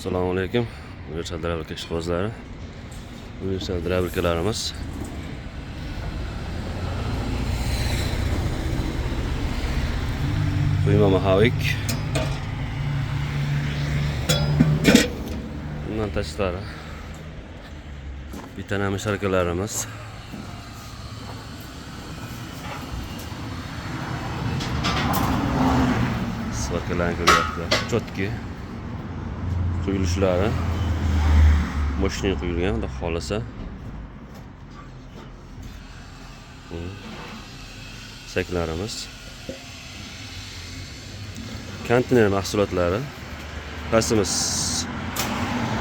Assalomu alaykum. Universal Driver ishqibozlari. Universal Driverlarimiz Quyma Mahavik. Bundan tashqari bitana misharkalarimiz. Svarkalarni ko'ryapsizlar. Chotki quyilishlari mashina quyilgan, xudo xolasa. Saklarimiz. Konteyner mahsulotlari. Rasimiz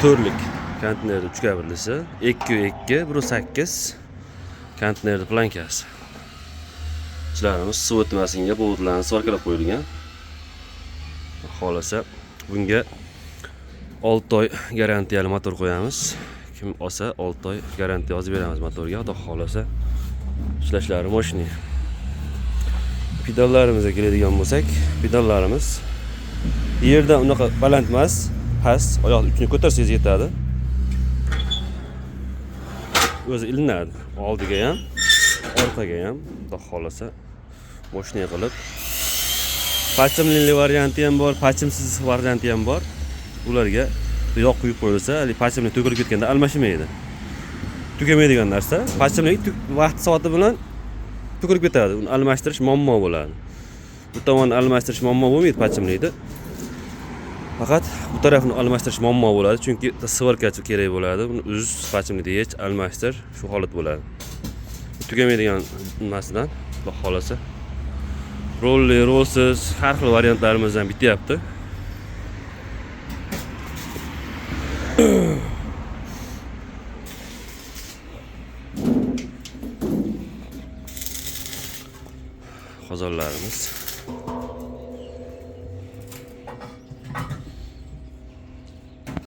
turlik konteynerda 3x1lisi, 2x2, 1.8 konteyner plankasi. Ichlarimiz suv o'tmasinga bo'lutlarni svarkalab qo'yilgan. Xolasa bunga 6 oy garantiyali motor qo'yamiz. Kim olsa 6 oy garantiya yozib beramiz motorga, xudo xolasa. Ishlashlari mashina. Pedallarimizga keladigan bo'lsak, pedallarimiz yerdan unaqa baland emas, past, oyoq uchini ko'tarsangiz yetadi. O'zi ilinadi. Oldiga ham, orqaga ham, xudo xolasa mashina qilib. Pachimli varianti ham bor, pachimsiz varianti ham bor. Ularga yoq quyib qo'yilsa, pachimli to'kilib ketganda almashamaydi. Tugamaydigan narsa, pachimlik vaqt soati bilan to'kilib ketadi. Uni almashtirish muammo bo'ladi. Bu tomonni almashtirish muammo bo'lmaydi pachimlikda. Faqat bu tarafni almashtirish muammo bo'ladi, chunki svarkachi kerak bo'ladi. Uni uz pachimlikda hech almashtir, shu holat bo'ladi. Tugamaydigan nimasidan, xudo xolasa. Rolli, rolsiz, har xil variantlarimizdan bityapti. Qozonlarimiz.